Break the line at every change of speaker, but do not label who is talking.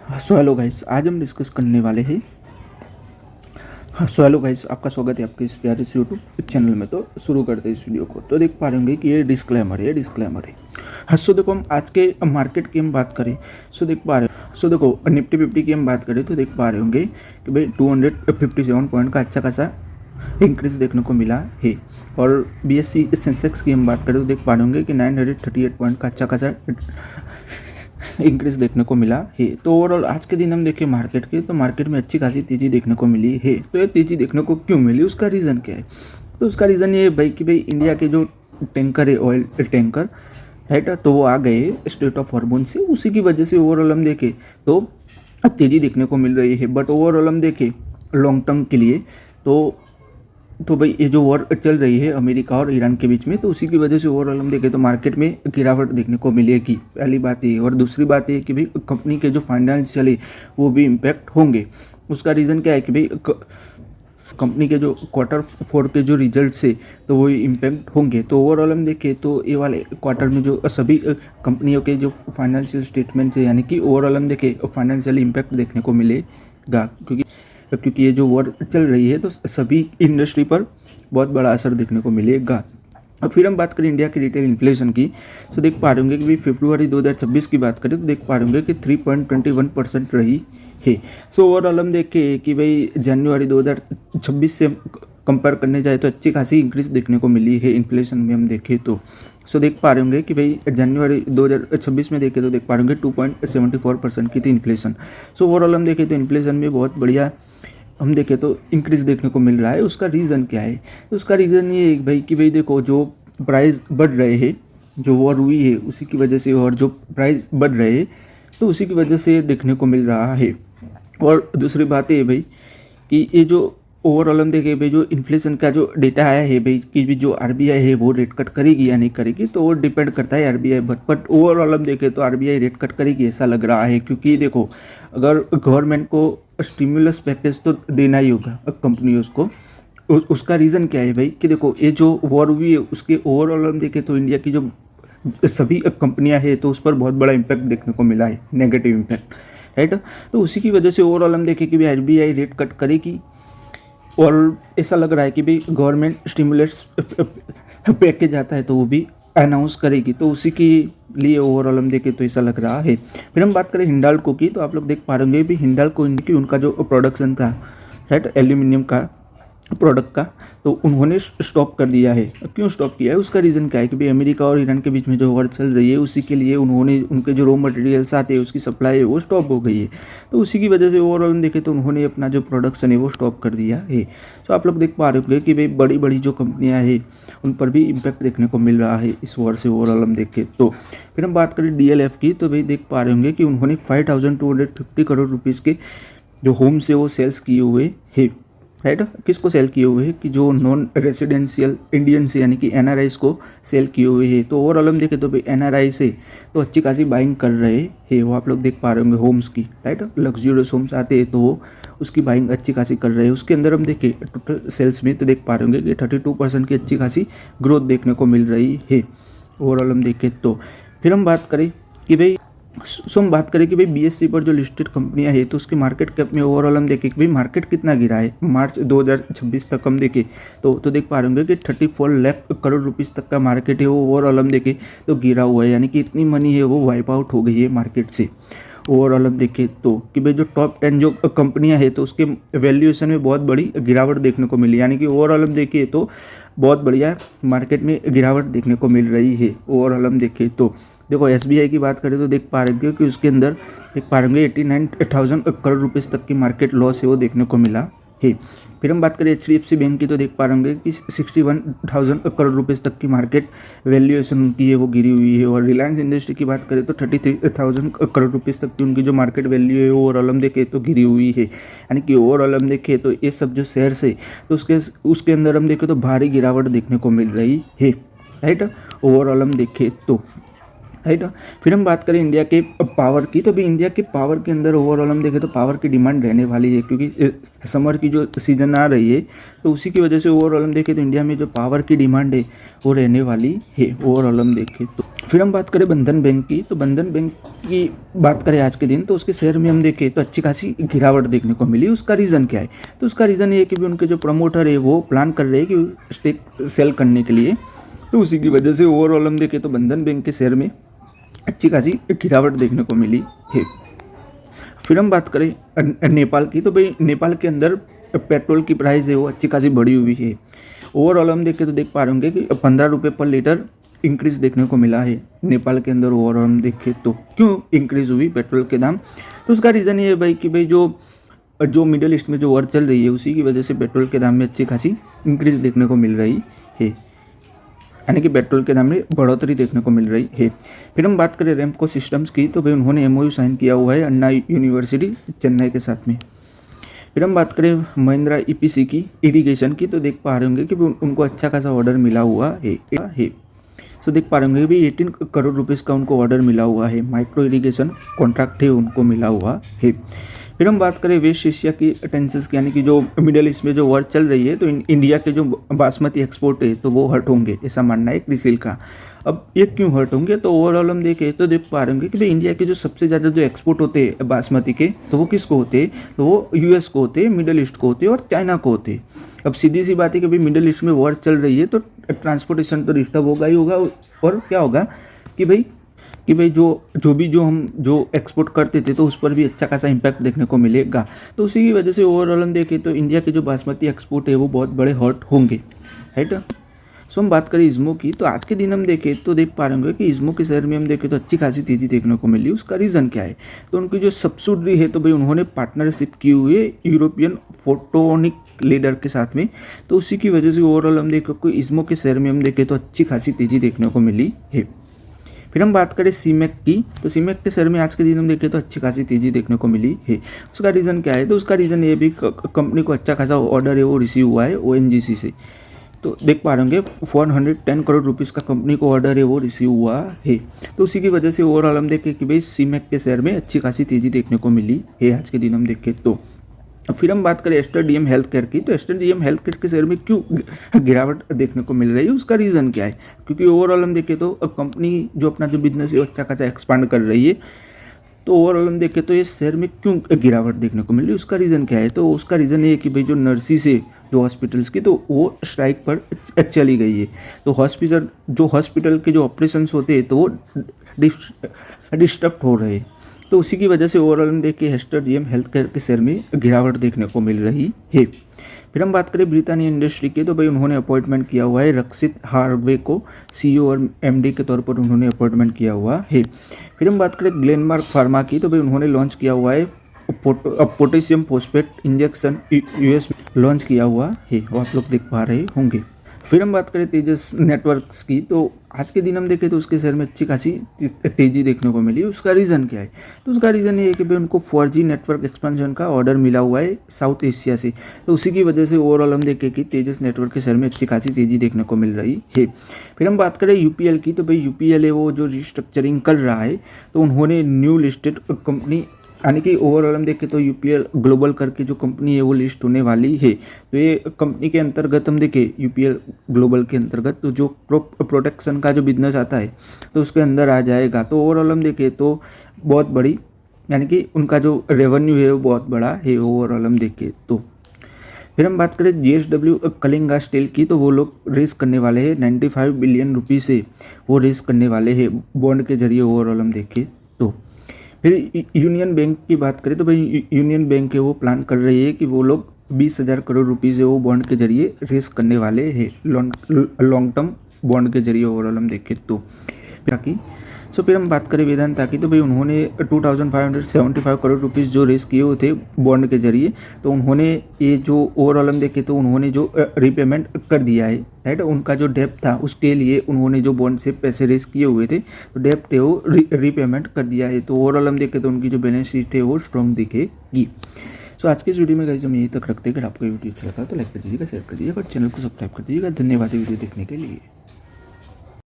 Hello guys, आज हम discuss करने वाले हैं। हेलो गाइस, आपका स्वागत है आपके इस प्यारे से यूट्यूब चैनल में। तो शुरू करते हैं इस वीडियो को। तो देख पा रहे होंगे कि ये डिस्क्लेमर है। हाँ, सो देखो, हम आज के मार्केट की हम बात करें। सो देख पा रहे हो, सो देखो निफ्टी 50 की हम बात करें तो देख पा रहे होंगे कि भाई 257 पॉइंट का अच्छा खासा इंक्रीज देखने को मिला है। और BSE सेंसेक्स की हम बात करें तो देख पा रहे होंगे कि 938 पॉइंट का अच्छा खासा इंक्रीज देखने को मिला है। तो ओवरऑल आज के दिन हम देखें मार्केट के, तो मार्केट में अच्छी खासी तेजी देखने को मिली है। तो ये तेजी देखने को क्यों मिली, उसका रीज़न क्या है? तो उसका रीज़न ये है भाई कि भाई इंडिया के जो टैंकर है, ऑयल टैंकर, राइट, तो वो आ गए स्ट्रेट ऑफ हॉर्मोन से। उसी की वजह से ओवरऑल हम देखें तो तेज़ी देखने को मिल रही है। बट ओवरऑल हम देखें लॉन्ग टर्म के लिए तो भाई ये जो वॉर चल रही है अमेरिका और ईरान के बीच में, तो उसी की वजह से ओवरऑल हम देखें तो मार्केट में गिरावट देखने को मिलेगी। पहली बात ये। और दूसरी बात ये कि भाई कंपनी के जो फाइनेंशियल है वो भी इम्पैक्ट होंगे। उसका रीज़न क्या है कि भाई कंपनी के जो Q4 के जो रिजल्ट्स है तो वो इम्पैक्ट होंगे। तो ओवरऑल हम देखें तो ये वाले क्वार्टर में जो सभी कंपनियों के जो फाइनेंशियल स्टेटमेंट्स है, यानी कि ओवरऑल हम देखें फाइनेंशियल इम्पैक्ट देखने को मिलेगा। क्योंकि ये जो वॉर चल रही है तो सभी इंडस्ट्री पर बहुत बड़ा असर देखने को मिलेगा। और फिर हम बात करें इंडिया की रिटेल इन्फ्लेशन की, तो देख पा रहे होंगे कि भाई फरवरी 2026 की बात करें तो देख पा रहे होंगे कि 3.21% रही है। सो ओवरऑल हम देखें कि भाई जनवरी 2026 से कंपेयर करने जाए तो अच्छी खासी इंक्रीज देखने को मिली है इन्फ्लेशन में हम देखें तो। सो देख पा रहे होंगे कि भाई जनवरी 2026 में देखें तो देख पा रहे होंगे 2.74% की थी इन्फ्लेशन। सो ओवरऑल हम देखें तो इन्फ्लेशन में बहुत बढ़िया हम देखें तो इंक्रीज देखने को मिल रहा है। उसका रीज़न क्या है? तो उसका रीज़न ये है भाई कि भाई देखो, जो प्राइस बढ़ रहे हैं, जो वॉर हुई है उसी की वजह से, और जो प्राइस बढ़ रहे हैं तो उसी की वजह से देखने को मिल रहा है। और दूसरी बात ये भाई कि ये जो ओवरऑल हम देखें भाई जो इन्फ्लेशन का जो डेटा आया है भाई कि भी जो RBI है वो रेट कट करेगी या नहीं करेगी, तो वो डिपेंड करता है RBI पर। बट ओवरऑल हम देखें तो RBI रेट कट करेगी ऐसा लग रहा है। क्योंकि देखो, अगर गवर्नमेंट को स्टिमुलस पैकेज तो देना ही होगा कंपनियों को। उसका रीज़न क्या है भाई कि देखो, ये जो वॉर हुई है उसके ओवरऑल हम देखें तो इंडिया की जो सभी कंपनियां हैं तो उस पर बहुत बड़ा इम्पैक्ट देखने को मिला है, नेगेटिव इम्पैक्ट, राइट। तो उसी की वजह से ओवरऑल हम देखें कि भाई RBI रेट कट करेगी। और ऐसा लग रहा है कि भाई गवर्नमेंट स्टिमुलस पैकेज आता है तो वो भी अनाउंस करेगी। तो उसी के लिए ओवरऑल हम देखें तो ऐसा लग रहा है। फिर हम बात करें हिंडाल्को की, तो आप लोग देख पा रहे होंगे भी हिंडाल्को की उनका जो प्रोडक्शन था, राइट, एल्यूमिनियम का प्रोडक्ट का, तो उन्होंने स्टॉप कर दिया है। क्यों स्टॉप किया है? उसका रीज़न क्या है कि भाई अमेरिका और ईरान के बीच में जो वॉर चल रही है उसी के लिए उन्होंने उनके जो रॉ मटेरियल्स आते हैं उसकी सप्लाई है वो स्टॉप हो गई है। तो उसी की वजह से ओवरऑल देखें तो उन्होंने अपना जो प्रोडक्शन है वो स्टॉप कर दिया है। तो आप लोग देख पा रहे होंगे कि भाई बड़ी बड़ी जो कंपनियाँ हैं उन पर भी इम्पैक्ट देखने को मिल रहा है इस वॉर से ओवरऑल हम देखें तो। फिर हम बात करें DLF की, तो भाई देख पा रहे होंगे कि उन्होंने 5250 करोड़ रुपीज़ के जो होम से वो सेल्स किए हुए है, राइट। किसको सेल किए हुए हैं? कि जो नॉन रेसिडेंशियल इंडियंस यानी कि NRIs को सेल किए हुए हैं। तो ओवरऑल हम देखें तो भाई NRI से तो अच्छी खासी बाइंग कर रहे हैं वो आप लोग देख पा रहे होंगे होम्स की, राइट। लग्जूरियस होम्स आते हैं तो वो उसकी बाइंग अच्छी खासी कर रहे हैं। उसके अंदर हम देखें टोटल सेल्स में तो देख पा रहे होंगे कि 32% की अच्छी खासी ग्रोथ देखने को मिल रही है ओवरऑल हम देखें तो। फिर हम बात करें कि भाई हम बात करें कि भाई BSE पर जो लिस्टेड कंपनियां हैं तो उसके मार्केट कैप में ओवरऑल हम देखें कि भाई मार्केट कितना गिरा है मार्च 2026 तक हम देखें तो देख पा रहे होंगे कि 34 लाख करोड़ रुपीस तक का मार्केट है वो ओवरऑल हम देखें तो गिरा हुआ है। यानी कि इतनी मनी है वो वाइप आउट हो गई है मार्केट से ओवरऑल हम देखें तो। कि भाई जो टॉप 10 जो कंपनियां हैं तो उसके वैल्यूएशन में बहुत बड़ी गिरावट देखने को मिली। यानी कि ओवरऑल हम देखें तो बहुत बढ़िया मार्केट में गिरावट देखने को मिल रही है ओवरऑल हम देखें तो। देखो SBI की बात करें तो देख पा रहे हैं कि उसके अंदर देख पा रहे होंगे 89,000 करोड़ रुपीस तक की मार्केट लॉस है वो देखने को मिला है। फिर हम बात करें HDFC बैंक की, तो देख पा रहे होंगे कि 61,000 करोड़ रुपीस तक की मार्केट वैल्यूएशन उनकी है वो गिरी हुई है। और रिलायंस इंडस्ट्री की बात करें तो 33,000 करोड़ रुपीस तक की उनकी जो मार्केट वैल्यू है ओवरऑल हम देखें तो गिरी हुई है। यानी कि ओवरऑल हम देखें तो ये सब जो शेयर्स है तो उसके अंदर हम देखें तो भारी गिरावट देखने को मिल रही है, राइट, ओवरऑल हम देखें तो, राइट। फिर हम बात करें इंडिया के पावर की, तो भी इंडिया के पावर के अंदर ओवरऑल हम देखें तो पावर की डिमांड रहने वाली है। क्योंकि समर की जो सीज़न आ रही है तो उसी की वजह से ओवरऑल हम देखें तो इंडिया में जो पावर की डिमांड है वो रहने वाली है ओवरऑल हम देखें तो। फिर हम बात करें बंधन बैंक की, तो बंधन बैंक की बात करें आज के दिन, तो उसके शेयर में हम देखें तो अच्छी खासी गिरावट देखने को मिली। उसका रीज़न क्या है? तो उसका रीज़न ये है कि भी उनके जो प्रमोटर है वो प्लान कर रहे हैं कि स्टेक सेल करने के लिए, तो उसी की वजह से ओवरऑल हम देखें तो बंधन बैंक के शेयर में अच्छी खासी गिरावट देखने को मिली है। फिर हम बात करें नेपाल की, तो भाई नेपाल के अंदर पेट्रोल की प्राइस है वो अच्छी खासी बढ़ी हुई है। ओवरऑल हम देखें तो देख पा रहे होंगे कि 15 रुपये पर लीटर इंक्रीज देखने को मिला है नेपाल के अंदर। ओवरऑल हम देखें तो क्यों इंक्रीज हुई पेट्रोल के दाम? तो उसका रीज़न ये है भाई कि भाई जो मिडिल ईस्ट में जो वॉर चल रही है उसी की वजह से पेट्रोल के दाम में अच्छी खासी इंक्रीज देखने को मिल रही है, यानी कि पेट्रोल के दाम में बढ़ोतरी देखने को मिल रही है। फिर हम बात करें रेमको सिस्टम्स की, तो भाई उन्होंने MOU साइन किया हुआ है अन्ना यूनिवर्सिटी चेन्नई के साथ में। फिर हम बात करें महिंद्रा EPC की, इरिगेशन की, तो देख पा रहे होंगे कि उनको अच्छा खासा ऑर्डर मिला हुआ है। तो देख पा रहे होंगे कि 18 करोड़ रुपीज़ का उनको ऑर्डर मिला हुआ है, माइक्रो इरिगेशन कॉन्ट्रैक्ट है उनको मिला हुआ है। फिर हम बात करें वेस्ट एशिया की टेंशंस की, यानी कि जो मिडिल ईस्ट में जो वॉर चल रही है, तो इंडिया के जो बासमती एक्सपोर्ट है तो वो हर्ट होंगे, ऐसा मानना है क्रिसिल का। अब ये क्यों हर्ट होंगे? तो ओवरऑल हम देखें तो देख पा रहे होंगे कि भाई इंडिया के जो सबसे ज़्यादा जो एक्सपोर्ट होते हैं बासमती के, तो वो किसको होते हैं? तो वो US को होते हैं, मिडिल ईस्ट को होते हैं और चाइना को होते हैं। अब सीधी सी बात है कि भाई मिडिल ईस्ट में वॉर चल रही है तो ट्रांसपोर्टेशन तो डिस्टर्ब होगा ही होगा, और क्या होगा कि भाई जो हम एक्सपोर्ट करते थे तो उस पर भी अच्छा खासा इम्पैक्ट देखने को मिलेगा। तो उसी की वजह से ओवरऑल हम देखें तो इंडिया के जो बासमती एक्सपोर्ट है वो बहुत बड़े हर्ट होंगे, राइट। सो हम बात करें इज्मो की, तो आज के दिन हम देखें तो देख पा रहे होंगे कि इज्मो के शेयर में हम देखें तो अच्छी खासी तेजी देखने को मिली। उसका रीज़न क्या है? तो उनकी जो सब्सिडरी है तो भाई उन्होंने पार्टनरशिप की हुई है यूरोपियन फोटोनिक लीडर के साथ में, तो उसी की वजह से ओवरऑल हम देखें कि इज्मो के शेयर में हम देखें तो अच्छी खासी तेजी देखने को मिली है। फिर हम बात करें सीमेक की, तो सीमेक के शेयर में आज के दिन हम देखें तो अच्छी खासी तेजी देखने को मिली है। उसका रीज़न क्या है? तो उसका रीज़न ये भी कंपनी को अच्छा खासा ऑर्डर है वो रिसीव हुआ है ONGC से, तो देख पा रहे होंगे 410 करोड़ रुपीज़ का कंपनी को ऑर्डर है वो रिसीव हुआ है। तो उसी की वजह से ओवरऑल हम देखें कि भाई सीमेक के शेयर में अच्छी खासी तेजी देखने को मिली है आज के दिन हम देखें तो। फिर हम बात करें एस्टर DM हेल्थ केयर की, तो एस्टर DM हेल्थ केयर के शेयर में क्यों गिरावट देखने को मिल रही है? उसका रीज़न क्या है? क्योंकि ओवरऑल हम देखें तो कंपनी जो अपना जो बिजनेस है वो अच्छा खासा एक्सपांड कर रही है, तो ओवरऑल हम देखें तो इस शेयर में क्यों गिरावट देखने को मिल रही है? उसका रीज़न क्या है? तो उसका रीज़न ये है कि भाई जो नर्सिस है जो हॉस्पिटल्स की, तो वो स्ट्राइक पर चली गई है, तो हॉस्पिटल के जो ऑपरेशंस होते हैं तो वो डिस्टर्ब हो रहे हैं, तो उसी की वजह से ओवरऑल हम देखें एस्टर DM हेल्थ केयर के शेयर में गिरावट देखने को मिल रही है। फिर हम बात करें ब्रिटानिया इंडस्ट्री की, तो भाई उन्होंने अपॉइंटमेंट किया हुआ है रक्षित हार्वे को CEO और MD के तौर पर उन्होंने अपॉइंटमेंट किया हुआ है। फिर हम बात करें ग्लेनमार्क फार्मा की, तो भाई उन्होंने लॉन्च किया हुआ है potassium phosphate injection US launch किया हुआ है, वो आप लोग देख पा रहे होंगे। फिर हम बात करें तेजस नेटवर्क्स की, तो आज के दिन हम देखें तो उसके शेयर में अच्छी खासी तेजी देखने को मिली। उसका रीज़न क्या है? तो उसका रीज़न ये है कि भाई उनको 4G नेटवर्क एक्सपेंशन का ऑर्डर मिला हुआ है साउथ एशिया से, तो उसी की वजह से ओवरऑल हम देखें कि तेजस नेटवर्क के शेयर में अच्छी खासी तेजी देखने को मिल रही है। फिर हम बात करें UPL की, तो भाई UPL है वो जो रिस्ट्रक्चरिंग कर रहा है, तो उन्होंने न्यू लिस्टेड कंपनी, यानी कि ओवरऑल हम देखें तो UPL ग्लोबल करके जो कंपनी है वो लिस्ट होने वाली है, तो ये कंपनी के अंतर्गत हम देखें UPL ग्लोबल के अंतर्गत तो जो प्रोटेक्शन का जो बिजनेस आता है तो उसके अंदर आ जाएगा। तो ओवरऑल हम देखें तो बहुत बड़ी, यानी कि उनका जो रेवेन्यू है वो बहुत बड़ा है ओवरऑल हम देखें तो। फिर हम बात करें JSW कलिंगा स्टील की, तो वो लोग रेस करने वाले हैं 95 बिलियन रुपये से वो रेस करने वाले हैं बॉन्ड के जरिए ओवरऑल हम देखें तो। फिर यूनियन बैंक की बात करें, तो भाई यूनियन बैंक है वो प्लान कर रही है कि वो लोग 20,000 करोड़ रुपीज़ है वो बॉन्ड के जरिए रेस करने वाले हैं लॉन्ग टर्म बॉन्ड के जरिए ओवरऑल हम देखें तो। बाकी सो फिर हम बात करें वेदांता की, तो भाई उन्होंने 2575 करोड़ रुपीज़ जो रेस किए हुए थे बॉन्ड के जरिए, तो उन्होंने ये जो ओवरऑल हम देखें तो उन्होंने जो रीपेमेंट कर दिया है, राइट। उनका जो डेप्ट था उसके लिए उन्होंने जो बॉन्ड से पैसे रेस किए हुए थे तो डेप्ट है वो रीपेमेंट कर दिया है, तो ओवरऑल हम देखें तो उनकी जो बैलेंस शीट है वो स्ट्रॉन्ग दिखेगी। सो आज के इस वीडियो में गाइस हम यहीं तक रखते हैं। अगर आपको ये वीडियो अच्छा लगा तो लाइक कर दीजिएगा, शेयर कर दीजिएगा और चैनल को सब्सक्राइब कर दीजिएगा। धन्यवाद वीडियो देखने के लिए।